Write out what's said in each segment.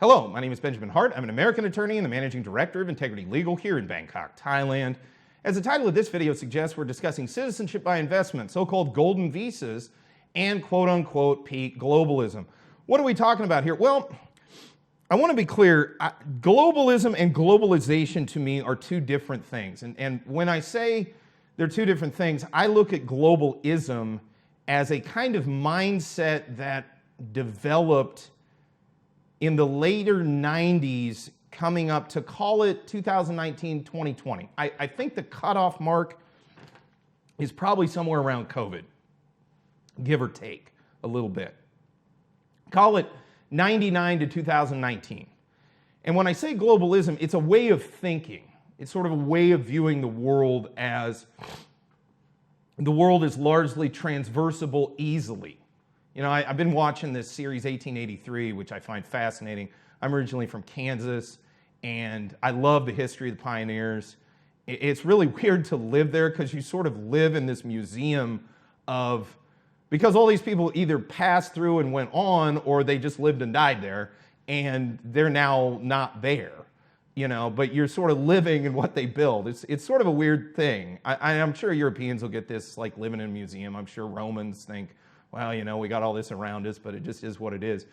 Hello, my name is Benjamin Hart. I'm an American attorney and the Managing Director of Integrity Legal here in Bangkok, Thailand. As the title of this video suggests, we're discussing citizenship by investment, so-called golden visas, and quote-unquote peak globalism. What are we talking about here? Well, I want to be clear. Globalism and globalization to me are two different things. And when I say they're two different things, I look at globalism as a kind of mindset that developed in the later 90s, coming up to call it 2019, 2020. I think the cutoff mark is probably somewhere around COVID, give or take a little bit. Call it 99 to 2019. And when I say globalism, it's a way of thinking. It's sort of a way of viewing the world as the world is largely transversible easily. You know, I've been watching this series 1883, which I find fascinating. I'm originally from Kansas, and I love the history of the pioneers. It's really weird to live there because you sort of live in this museum of, because all these people either passed through and went on, or they just lived and died there, and they're now not there, you know, but you're sort of living in what they build. It's sort of a weird thing. I'm sure Europeans will get this, like living in a museum. I'm sure Romans think, well, you know, we got all this around us, but it just is what it is.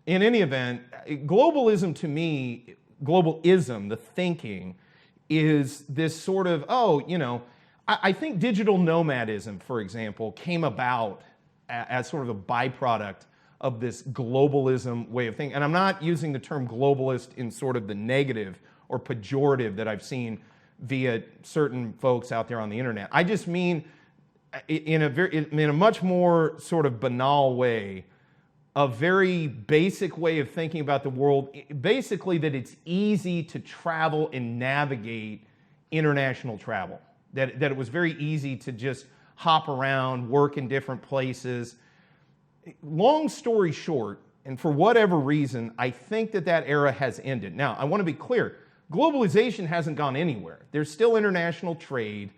In any event, globalism to me, globalism, the thinking, is this sort of, I think digital nomadism, for example, came about as sort of a byproduct of this globalism way of thinking. And I'm not using the term globalist in sort of the negative or pejorative that I've seen via certain folks out there on the internet. I just mean in a much more sort of banal way, a very basic way of thinking about the world, basically that it's easy to travel and navigate international travel, that it was very easy to just hop around, work in different places. Long story short, and for whatever reason, I think that era has ended. Now, I want to be clear, globalization hasn't gone anywhere. There's still international trade.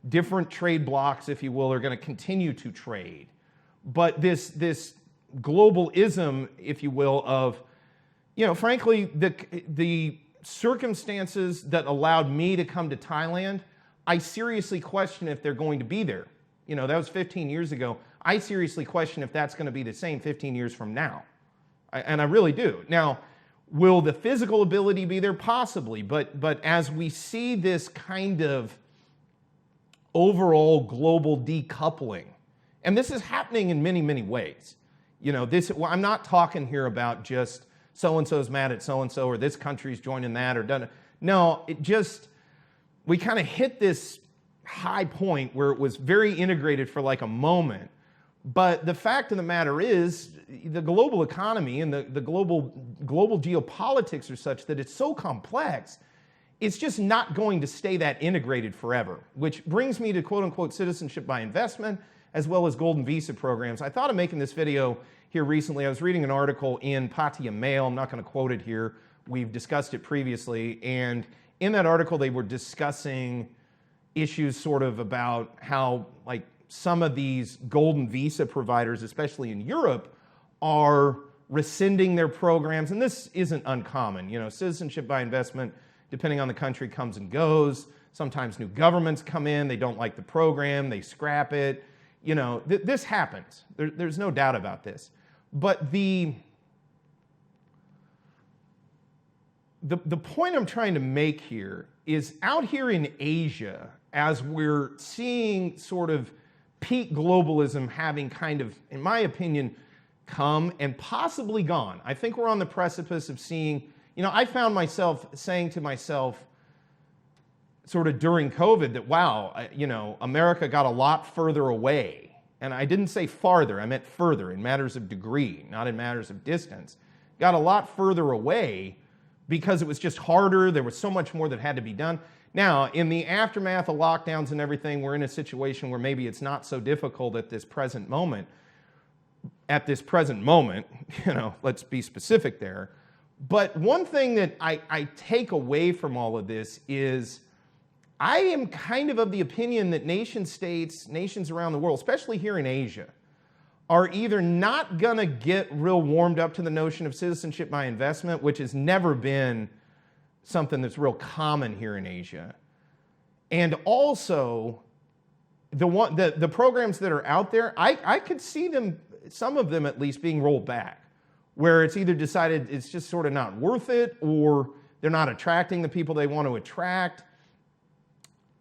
Different trade blocks, if you will, are going to continue to trade. But this globalism, if you will, of, you know, frankly, the circumstances that allowed me to come to Thailand, I seriously question if they're going to be there. You know, that was 15 years ago. I seriously question if that's going to be the same 15 years from now. And I really do. Now, will the physical ability be there? Possibly. But as we see this kind of overall global decoupling, and this is happening in many, many ways. You know, I'm not talking here about just so-and-so's mad at so-and-so, or this country's joining that, or done. No, we kind of hit this high point where it was very integrated for like a moment. But the fact of the matter is, the global economy and the global geopolitics are such that it's so complex, it's just not going to stay that integrated forever, which brings me to quote-unquote citizenship by investment, as well as golden visa programs. I thought of making this video here recently. I was reading an article in Pattaya Mail. I'm not going to quote it here. We've discussed it previously. And in that article, they were discussing issues sort of about how, like, some of these golden visa providers, especially in Europe, are rescinding their programs. And this isn't uncommon. You know, citizenship by investment, depending on the country, comes and goes. Sometimes new governments come in, they don't like the program, they scrap it. You know, this happens. There's no doubt about this. But the point I'm trying to make here is, out here in Asia, as we're seeing sort of peak globalism having kind of, in my opinion, come and possibly gone. I think we're on the precipice of seeing. You know, I found myself saying to myself sort of during COVID that, wow, you know, America got a lot further away. And I didn't say farther, I meant further in matters of degree, not in matters of distance. Got a lot further away because it was just harder. There was so much more that had to be done. Now, in the aftermath of lockdowns and everything, we're in a situation where maybe it's not so difficult at this present moment. At this present moment, you know, let's be specific there. But one thing that I take away from all of this is, I am kind of the opinion that nation states, nations around the world, especially here in Asia, are either not going to get real warmed up to the notion of citizenship by investment, which has never been something that's real common here in Asia, and also the programs that are out there, I could see them, some of them at least, being rolled back, where it's either decided it's just sort of not worth it, or they're not attracting the people they want to attract.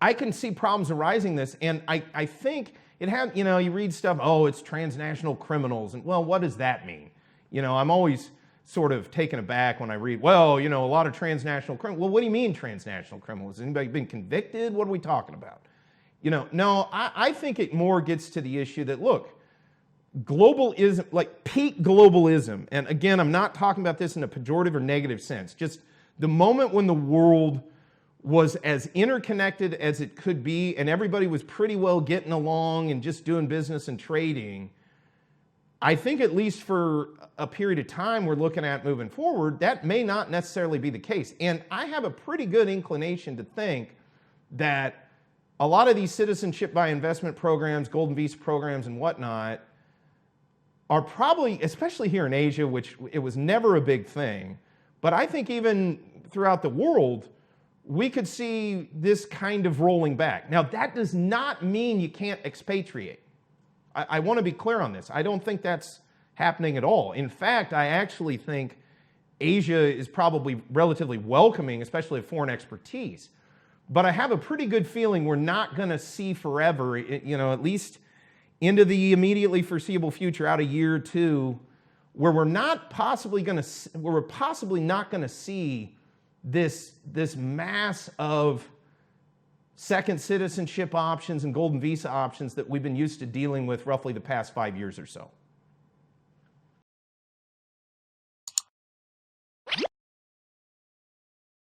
I can see problems arising this, and I think it had, you know, you read stuff, oh, it's transnational criminals, and well, what does that mean? You know, I'm always sort of taken aback when I read, well, you know, a lot of transnational criminals. Well, what do you mean transnational criminals? Has anybody been convicted? What are we talking about? You know, no, I think it more gets to the issue that, look, globalism, like peak globalism, and again, I'm not talking about this in a pejorative or negative sense, just the moment when the world was as interconnected as it could be and everybody was pretty well getting along and just doing business and trading, I think at least for a period of time we're looking at moving forward, that may not necessarily be the case. And I have a pretty good inclination to think that a lot of these citizenship by investment programs, golden visa programs and whatnot, are probably, especially here in Asia, which it was never a big thing, but I think even throughout the world, we could see this kind of rolling back. Now, that does not mean you can't expatriate. I want to be clear on this. I don't think that's happening at all. In fact, I actually think Asia is probably relatively welcoming, especially of foreign expertise. But I have a pretty good feeling we're not going to see forever, you know, at least into the immediately foreseeable future, out a year or two, where we're possibly not going to see this mass of second citizenship options and golden visa options that we've been used to dealing with roughly the past 5 years or so.